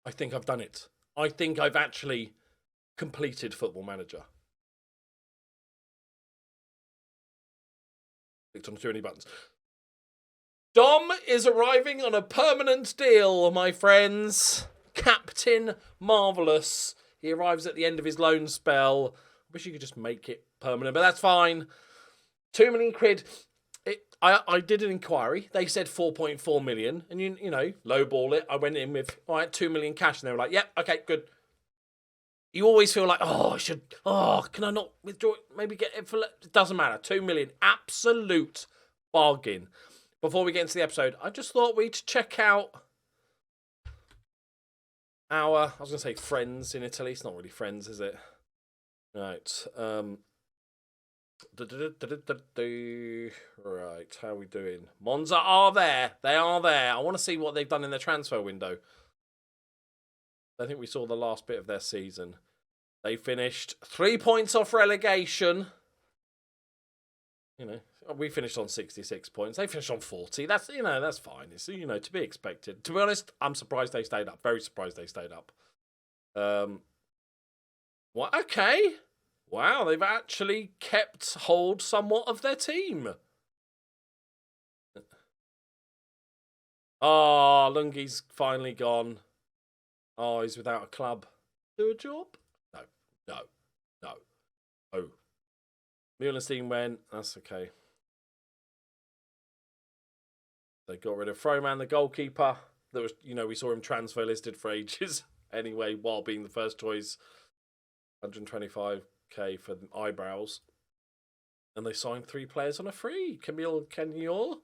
I think I've done it. I think I've actually completed Football Manager. Clicked on too many buttons. Dom is arriving on a permanent deal, my friends. Captain Marvellous. He arrives at the end of his loan spell. I wish you could just make it permanent, but that's fine. 2 million quid. I did an inquiry. They said 4.4 million. And, you know, lowball it. I went in with, all right, 2 million cash. And they were like, yep, okay, good. You always feel like, can I not withdraw it? Maybe get it for... It doesn't matter. 2 million. Absolute bargain. Before we get into the episode, I just thought we'd check out our... I was going to say friends in Italy. It's not really friends, is it? Right. Right, how are we doing? Monza are there. They are there. I want to see what they've done in their transfer window. I think we saw the last bit of their season. They finished 3 points off relegation. You know, we finished on 66 points. They finished on 40. That's, you know, that's fine. It's, you know, to be expected. To be honest, I'm surprised they stayed up. Very surprised they stayed up. What? Okay. Wow, they've actually kept hold somewhat of their team. Oh, Lungi's finally gone. Oh, he's without a club. Do a job? No. Oh. Muhlenstein went. That's okay. They got rid of Froman, the goalkeeper. That was, you know, we saw him transfer listed for ages. Anyway, while being the first choice, 125k for eyebrows. And they signed 3 players on a free. Camille Kenyol.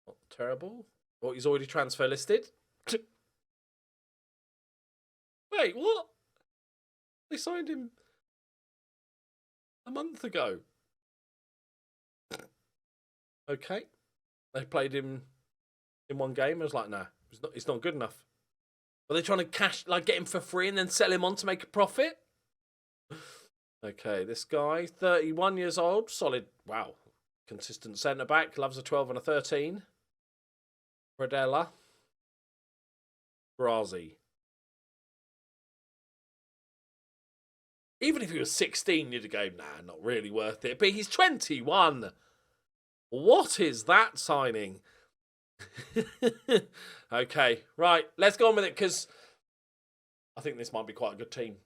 Not terrible. Oh, he's already transfer listed. Wait, what? They signed him a month ago. Okay. They played him in one game. I was like, nah, it's not good enough. Are they trying to get him for free and then sell him on to make a profit? Okay, this guy, 31 years old, solid, wow, consistent centre-back, loves a 12 and a 13. Bradella. Brazi. Even if he was 16, you'd go, nah, not really worth it. But he's 21. What is that signing? Okay, right, let's go on with it, because I think this might be quite a good team.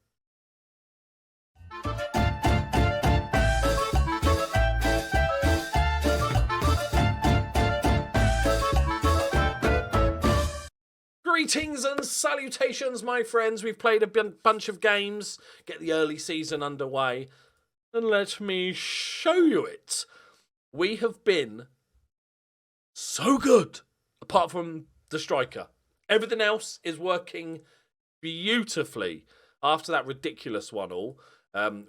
Greetings and salutations, my friends. We've played a bunch of games, get the early season underway, and let me show you it. We have been so good, apart from the striker. Everything else is working beautifully. After that ridiculous 1-1,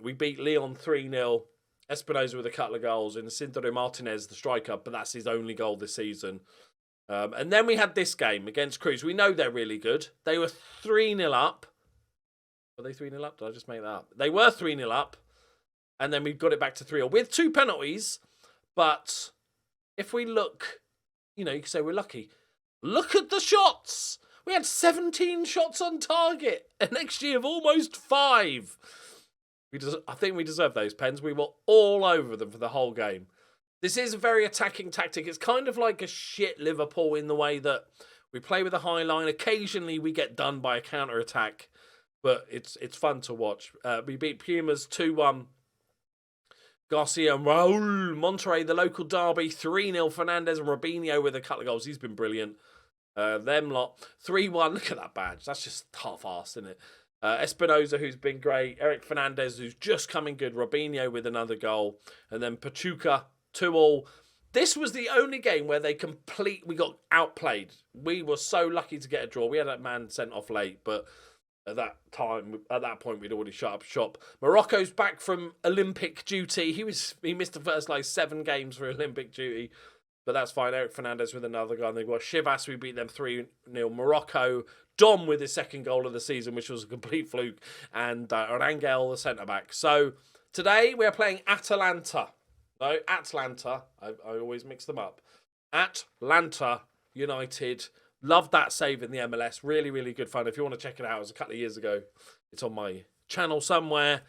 we beat Leon 3-0, Espinosa with a couple of goals, and Sindoro Martinez, the striker, but that's his only goal this season. And then we had this game against Cruz. We know they're really good. They were 3-0 up. Were they 3-0 up? Did I just make that up? They were 3-0 up. And then we got it back to 3-0 with 2 penalties. But if we look, you know, you can say we're lucky. Look at the shots. We had 17 shots on target. An XG of almost 5. I think we deserve those pens. We were all over them for the whole game. This is a very attacking tactic. It's kind of like a shit Liverpool in the way that we play with a high line. Occasionally we get done by a counter-attack, but it's fun to watch. We beat Pumas 2-1. Garcia and Raul Monterrey, the local derby, 3-0. Fernandez and Robinho with a couple of goals. He's been brilliant. Them lot, 3-1. Look at that badge. That's just half-assed, isn't it? Espinosa, who's been great. Eric Fernandez, who's just coming good. Robinho with another goal. And then Pachuca, 2-2. This was the only game where we got outplayed. We were so lucky to get a draw. We had that man sent off late, but at that point, we'd already shut up shop. Morocco's back from Olympic duty. He missed the first 7 games for Olympic duty, but that's fine. Eric Fernandez with another goal. And they've got Chivas. We beat them 3-0. Morocco. Dom with his second goal of the season, which was a complete fluke. And Orangel, the centre-back. So today we're playing Atalanta. I always mix them up. Atlanta United Loved that save in the MLS. Really, really good fun. If you want to check it out, it was a couple of years ago. It's on my channel somewhere.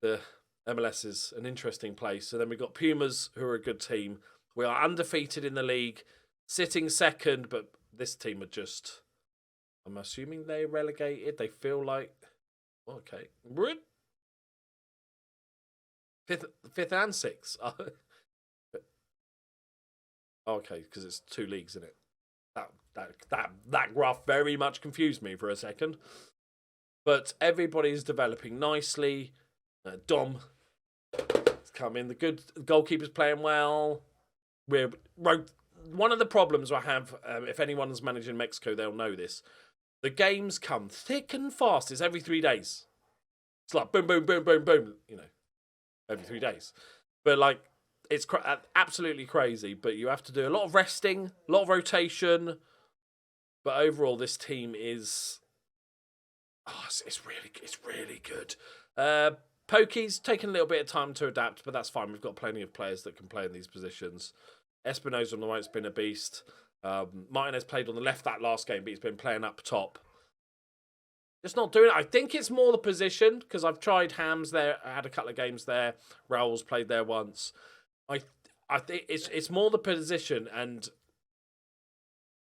The MLS is an interesting place. So then we've got Pumas, who are a good team. We are undefeated in the league, sitting second, but this team are just... I'm assuming they relegated. They feel like... Okay. Fifth and sixth. Okay, because it's 2 leagues in it. That graph very much confused me for a second. But everybody's developing nicely. Dom has come in. The good goalkeeper's playing well. One of the problems I have, if anyone's managing Mexico, they'll know this. The games come thick and fast. It's every 3 days. It's like boom, boom, boom, boom, boom. You know, every 3 days. But like, it's absolutely crazy. But you have to do a lot of resting, a lot of rotation. But overall, this team is... Oh, it's really good. Pokey's taken a little bit of time to adapt, but that's fine. We've got plenty of players that can play in these positions. Espinosa on the right's been a beast. Martinez played on the left that last game, but he's been playing up top. Just not doing it. I think it's more the position, because I've tried Hams there. I had a couple of games there. Raul's played there once. I think it's more the position, and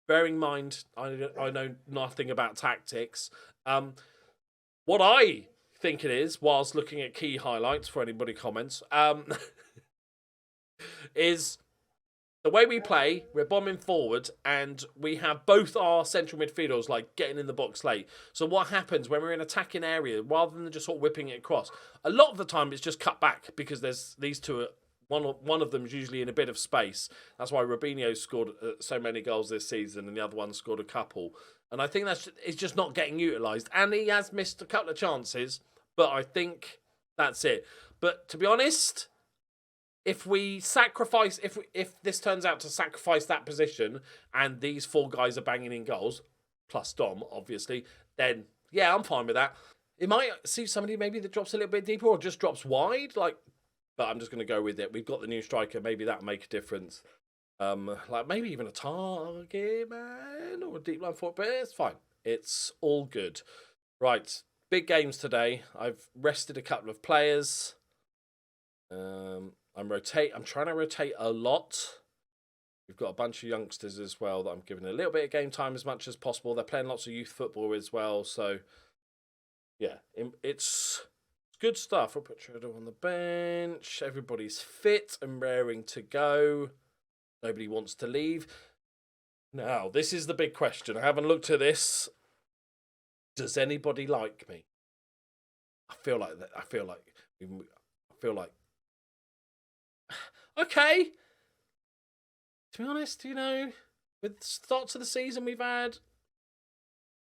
bearing in mind, I know nothing about tactics. What I think it is, whilst looking at key highlights for anybody comments, is the way we play. We're bombing forward, and we have both our central midfielders like getting in the box late. So what happens when we're in attacking area, rather than just sort of whipping it across? A lot of the time, it's just cut back because there's these two. One of them is usually in a bit of space. That's why Robinho scored so many goals this season, and the other one scored a couple. And I think it's just not getting utilised. And he has missed a couple of chances, but I think that's it. But to be honest, if we sacrifice, if this turns out to sacrifice that position, and these 4 guys are banging in goals, plus Dom, obviously, then yeah, I'm fine with that. It might see somebody maybe that drops a little bit deeper or just drops wide, like. But I'm just going to go with it. We've got the new striker. Maybe that'll make a difference. Like maybe even a target man or a deep line forward. But it's fine. It's all good. Right. Big games today. I've rested a couple of players. I'm trying to rotate a lot. We've got a bunch of youngsters as well that I'm giving a little bit of game time as much as possible. They're playing lots of youth football as well. So, yeah, it's... good stuff. I'll put Trudeau on the bench. Everybody's fit and raring to go. Nobody wants to leave. Now, this is the big question. I haven't looked at this. Does anybody like me? I feel like that. I feel like. Okay. To be honest, you know, with the starts of the season we've had,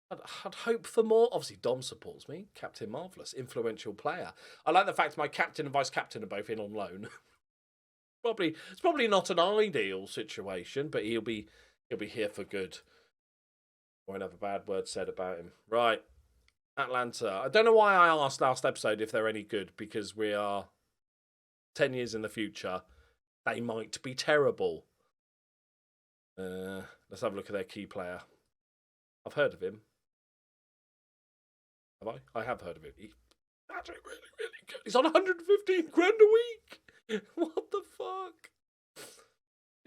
I'd hope for more. Obviously, Dom supports me. Captain Marvellous. Influential player. I like the fact my captain and vice-captain are both in on loan. It's probably not an ideal situation, but he'll be here for good. Won't have a bad word said about him. Right. Atlanta. I don't know why I asked last episode if they're any good, because we are 10 years in the future. They might be terrible. Let's have a look at their key player. I've heard of him. Have I? I have heard of him. He's actually really, really good. He's on 115 grand a week. What the fuck?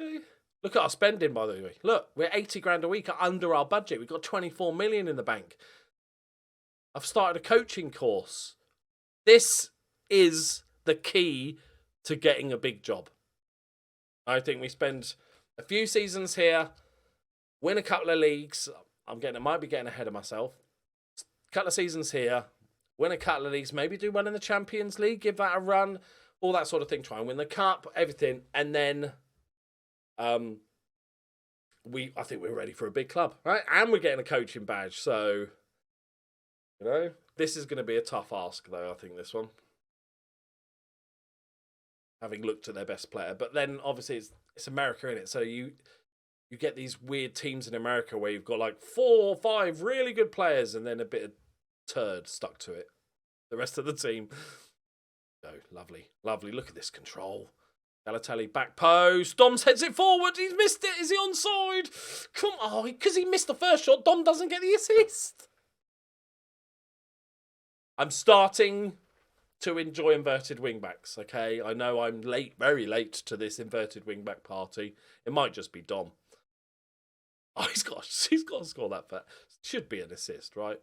Okay. Look at our spending, by the way. Look, we're 80 grand a week under our budget. We've got 24 million in the bank. I've started a coaching course. This is the key to getting a big job. I think we spend a few seasons here, win a couple of leagues. I might be getting ahead of myself. Couple of seasons here, win a couple of leagues, maybe do well in the Champions League, give that a run, all that sort of thing. Try and win the cup, everything, and then, I think we're ready for a big club, right? And we're getting a coaching badge, so you know this is going to be a tough ask, though. I think this one, having looked at their best player, but then obviously it's America, isn't it? So you get these weird teams in America where you've got like 4 or 5 really good players and then a bit of turd stuck to it. The rest of the team. Oh, lovely. Lovely. Look at this control. Balotelli back post. Dom's heads it forward. He's missed it. Is he onside? Come on. Because he missed the first shot, Dom doesn't get the assist. I'm starting to enjoy inverted wingbacks, okay? I know I'm late, very late to this inverted wingback party. It might just be Dom. Oh, he's got to score that. Should be an assist, right?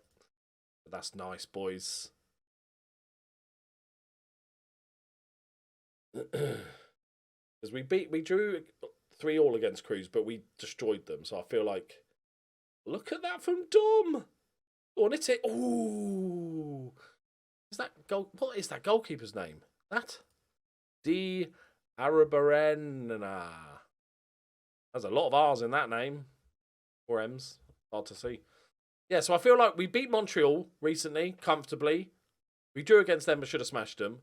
But that's nice, boys. Because we drew 3-3 against Cruz, but we destroyed them. So I feel like, look at that from Dom. Go on, hit it. Ooh. Is that goal? What is that goalkeeper's name? That? D. Arabarena. There's a lot of R's in that name. Or M's. Hard to see. Yeah, so I feel like we beat Montreal recently, comfortably. We drew against them, but should have smashed them.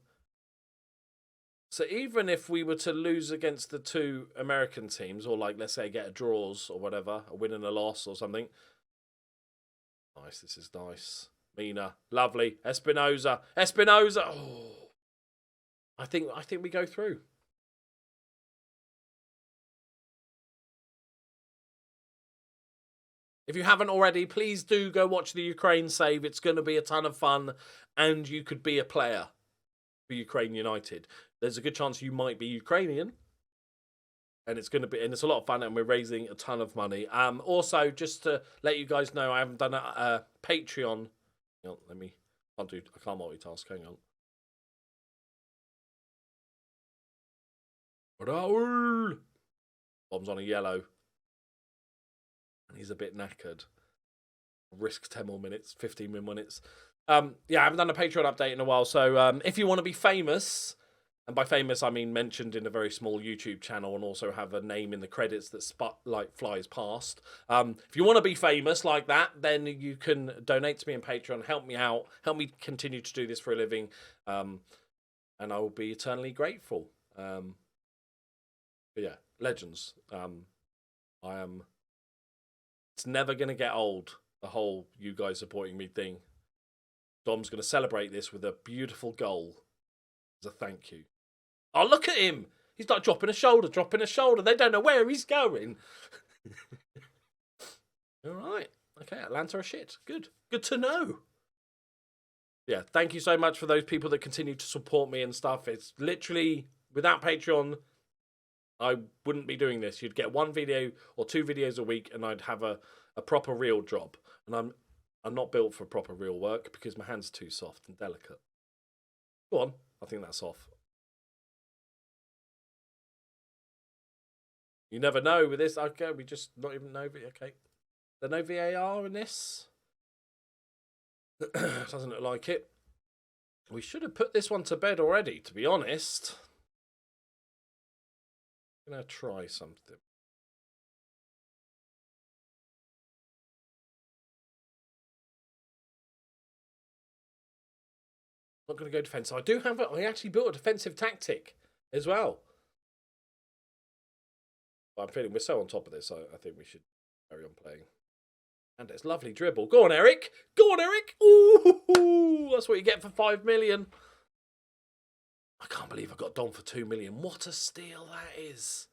So even if we were to lose against the 2 American teams, or like, let's say, get a draws or whatever, a win and a loss or something. Nice, this is nice. Mina, lovely. Espinoza. Oh, I think we go through. If you haven't already, please do go watch the Ukraine save. It's going to be a ton of fun, and you could be a player for Ukraine United. There's a good chance you might be Ukrainian, and it's a lot of fun, and we're raising a ton of money. Also, just to let you guys know, I haven't done a Patreon. I can't multitask. Hang on. Raul! Bomb's on a yellow. And he's a bit knackered. Risk 10 more minutes, 15 more minutes. Yeah, I haven't done a Patreon update in a while. So if you want to be famous, and by famous I mean mentioned in a very small YouTube channel and also have a name in the credits that flies past. If you want to be famous like that, then you can donate to me on Patreon, help me out, help me continue to do this for a living, and I will be eternally grateful. But yeah, legends. It's never going to get old, the whole you guys supporting me thing. Dom's going to celebrate this with a beautiful goal as a thank you. Oh, look at him. He's like dropping a shoulder. They don't know where he's going. All right. Okay, Atlanta are shit. Good to know. Yeah, thank you so much for those people that continue to support me and stuff. It's literally, without Patreon, I wouldn't be doing this. You'd get 1 video or 2 videos a week, and I'd have a proper real job. And I'm not built for proper real work because my hands are too soft and delicate. Go on. I think that's off. You never know with this. Okay, we just not even know. Okay. There's no VAR in this. Doesn't look like it. We should have put this one to bed already, to be honest. I'm going to try something. Not going to go defensive. I actually built a defensive tactic as well. I'm feeling we're so on top of this, I think we should carry on playing. And it's lovely dribble. Go on, Eric. Ooh, that's what you get for 5 million. I can't believe I got Dom for 2 million. What a steal that is.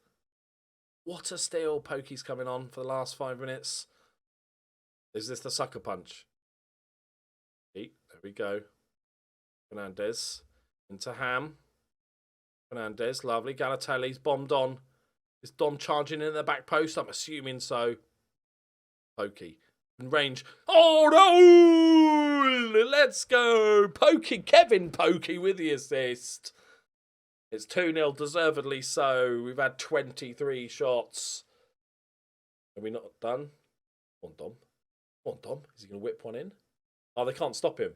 What a steal. Pokey's coming on for the last 5 minutes. Is this the sucker punch? There we go. Fernandez into Ham. Fernandez, lovely. Galatelli's bombed on. Is Dom charging in the back post? I'm assuming so. Pokey. In range. Oh no! Let's go. Pokey. Kevin Pokey with the assist. It's 2-0, deservedly so. We've had 23 shots. Are we not done? Come on, Dom. Come on, Dom. Is he going to whip one in? Oh, they can't stop him.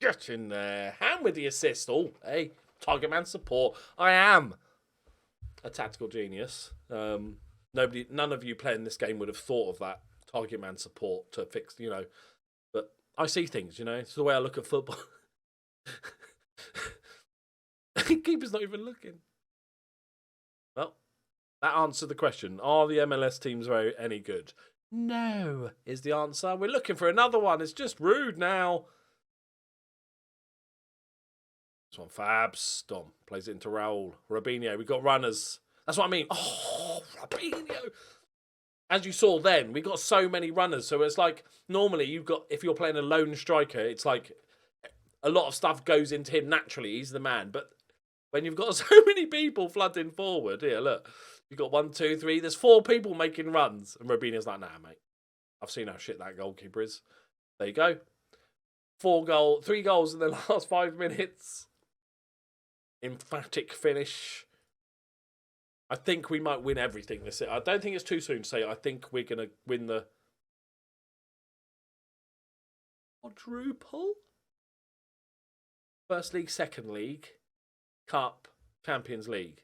Get in there. Ham with the assist. Oh, hey. Target man support. I am a tactical genius. None of you playing this game would have thought of that target man support to fix, but I see things, it's the way I look at football. Keeper's not even looking. Well, that answered the question. Are the MLS teams any good? No, is the answer. We're looking for another one. It's just rude now. This one, Fabs. Dom plays it into Raul. Robinho, we've got runners. That's what I mean. Oh, Robinho. As you saw then, we got so many runners. So it's like, normally you've got, if you're playing a lone striker, it's like a lot of stuff goes into him naturally. He's the man. But when you've got so many people flooding forward, here, look. You've got 1, 2, 3. There's 4 people making runs. And Robinho's like, nah, mate. I've seen how shit that goalkeeper is. There you go. 3 goals in the last 5 minutes. Emphatic finish. I think we might win everything this year. I don't think it's too soon to say. I think we're going to win the quadruple. First league, second league, cup, Champions League.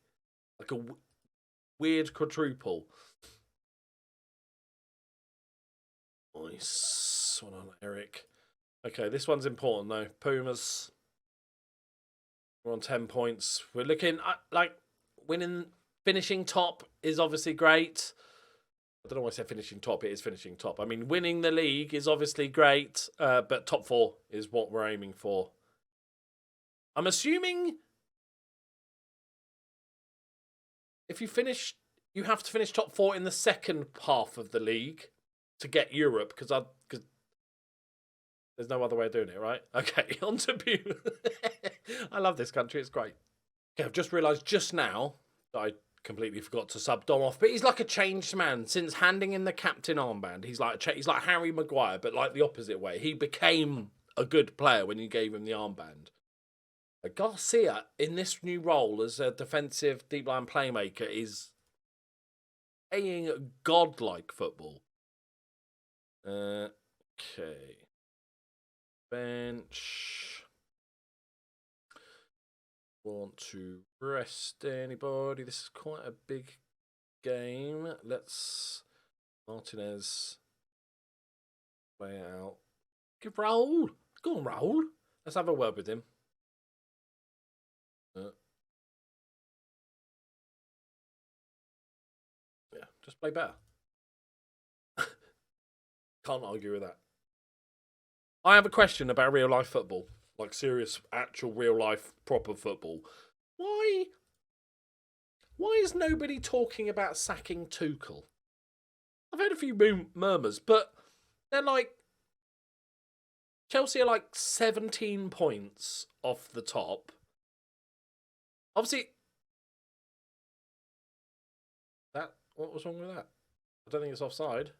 Like a weird quadruple. Nice. One on Eric. Okay, this one's important though. Pumas. We're on 10 points. We're looking at, like, winning, finishing top is obviously great. I don't know why I said finishing top. It is finishing top. I mean, winning the league is obviously great, but top 4 is what we're aiming for. I'm assuming if you finish, you have to finish top 4 in the second half of the league to get Europe, because there's no other way of doing it, right? Okay, on to Puma. I love this country. It's great. Okay, I've just realised just now that I completely forgot to sub Dom off, but he's like a changed man since handing in the captain armband. He's like Harry Maguire, but like the opposite way. He became a good player when you gave him the armband. Garcia, in this new role as a defensive deep line playmaker, is playing godlike football. Okay. Bench. Want to rest anybody? This is quite a big game. Let's Martinez play it out. Give Raul. Go on, Raul. Let's have a word with him. Yeah, just play better. Can't argue with that. I have a question about real life football. Like serious, actual, real life, proper football. Why is nobody talking about sacking Tuchel? I've heard a few murmurs, but they're like, Chelsea are like 17 points off the top. Obviously, what was wrong with that? I don't think it's offside.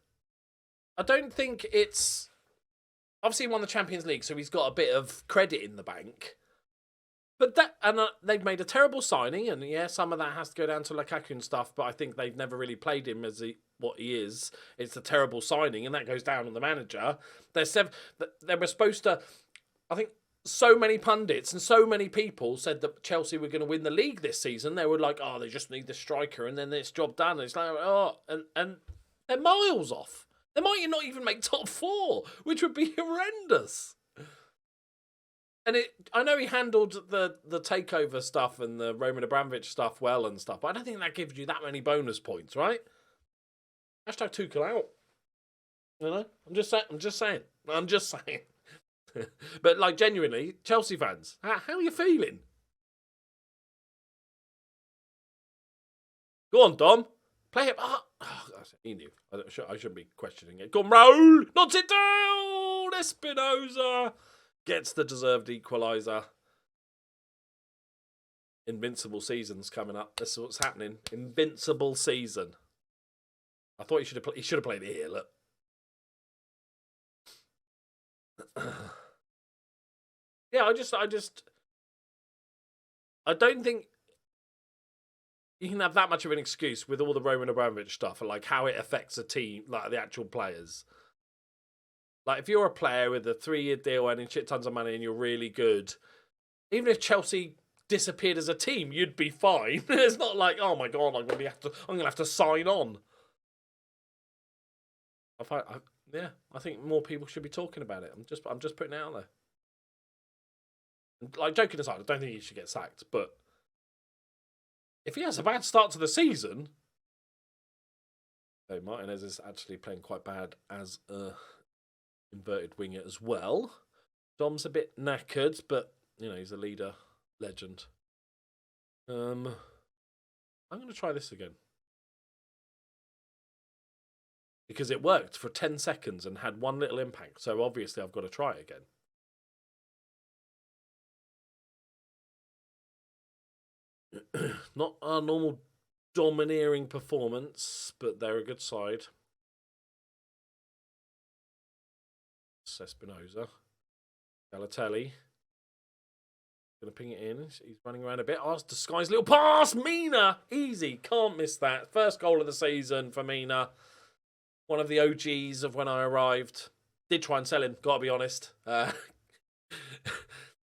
I don't think it's... Obviously, he won the Champions League, so he's got a bit of credit in the bank. But they've made a terrible signing, and yeah, some of that has to go down to Lukaku and stuff, but I think they've never really played him as what he is. It's a terrible signing, and that goes down on the manager. They were supposed to... I think so many pundits and so many people said that Chelsea were going to win the league this season. They were like, oh, they just need the striker, and then it's job done. And it's like, oh, and they're miles off. They might not even make top 4, which would be horrendous. And I know he handled the takeover stuff and the Roman Abramovich stuff well and stuff, but I don't think that gives you that many bonus points, right? Hashtag Tuchel out. You know? I'm just saying. But like, genuinely, Chelsea fans, how are you feeling? Go on, Dom. Play it. Oh, he knew. I shouldn't be questioning it. Go on, Raul. Knocks it down. Espinosa gets the deserved equaliser. Invincible season's coming up. This is what's happening. Invincible season. I thought he should have played it here. Look. Yeah, I don't think you can have that much of an excuse with all the Roman Abramovich stuff and like how it affects a team, like the actual players. Like if you're a player with a 3-year deal earning shit tons of money and you're really good, even if Chelsea disappeared as a team, you'd be fine. It's not like, oh my god, I'm gonna have to sign on. I think more people should be talking about it. I'm just putting it out there. Like, joking aside, I don't think he should get sacked, but if he has a bad start to the season... So Martinez is actually playing quite bad as a inverted winger as well. Dom's a bit knackered, but, you know, he's a leader Legend. I'm going to try this again. Because it worked for 10 seconds and had one little impact. So obviously I've got to try it again. Not our normal domineering performance, but they're a good side. Espinosa. Galatelli. Gonna ping it in. He's running around a bit. Oh, disguised little pass. Mina. Easy. Can't miss that. First goal of the season for Mina. One of the OGs of when I arrived. Did try and sell him, gotta be honest.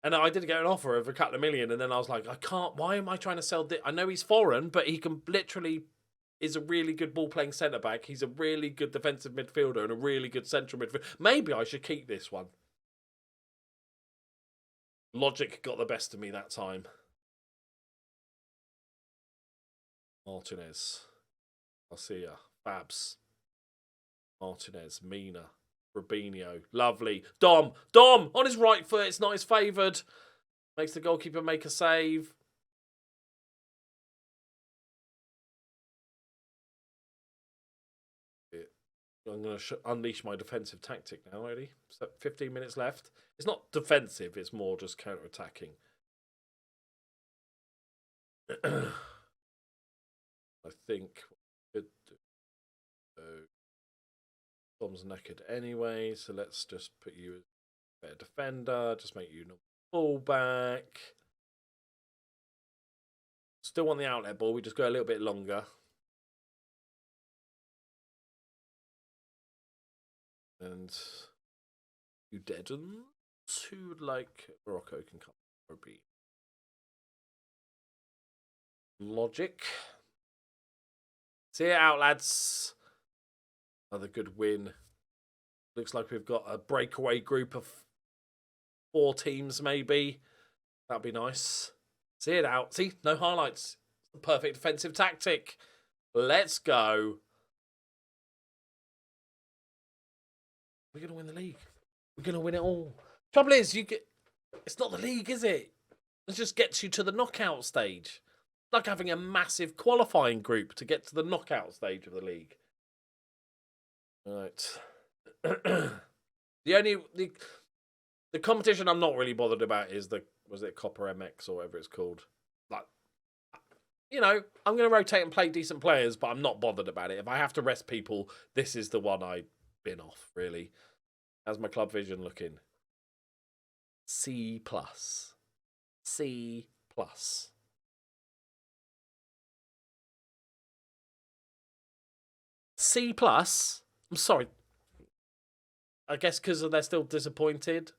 And I did get an offer of a couple of million, and then I was like, I can't. Why am I trying to sell this? I know he's foreign, but he can literally is a really good ball-playing centre-back. He's a really good defensive midfielder and a really good central midfielder. Maybe I should keep this one. Logic got the best of me that time. Martinez. Garcia. Babs. Martinez. Mina. Robinho. Lovely. Dom. On his right foot. It's not his favoured. Makes the goalkeeper make a save. I'm going to unleash my defensive tactic now, ready? So 15 minutes left. It's not defensive. It's more just counter-attacking. I think... Tom's knackered anyway, so let's just put you as a better defender. Just make you fullback. Still want the outlet ball. We just go a little bit longer. And you deaden. Who would like Morocco can come or be Logic. See it out, lads. Another good win. Looks like we've got a breakaway group of 4 teams, maybe. That'd be nice. See it out. See, no highlights. Perfect defensive tactic. Let's go. We're going to win the league. We're going to win it all. Trouble is, it's not the league, is it? It just gets you to the knockout stage. Like having a massive qualifying group to get to the knockout stage of the league. Right. The competition I'm not really bothered about is was it Copper MX or whatever it's called. Like, you know, I'm going to rotate and play decent players, but I'm not bothered about it. If I have to rest people, this is the one I bin off, really. How's my club vision looking? C+. C+. C+? I'm sorry. I guess because they're still disappointed.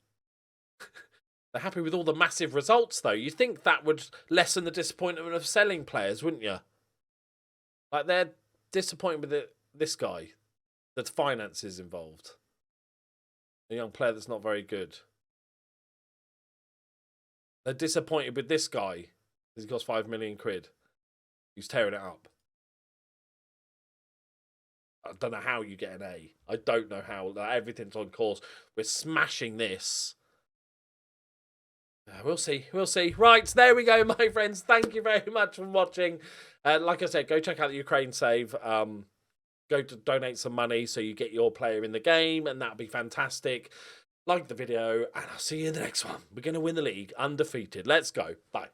They're happy with all the massive results, though. You think that would lessen the disappointment of selling players, wouldn't you? Like, they're disappointed with this guy. That's finances involved. A young player that's not very good. They're disappointed with this guy. He's cost 5 million quid. He's tearing it up. I don't know how you get an A. I don't know how. Like, everything's on course. We're smashing this. We'll see. We'll see. Right, there we go, my friends. Thank you very much for watching. Like I said, go check out the Ukraine save. Go to donate some money so you get your player in the game, and that'll be fantastic. Like the video, and I'll see you in the next one. We're going to win the league undefeated. Let's go. Bye.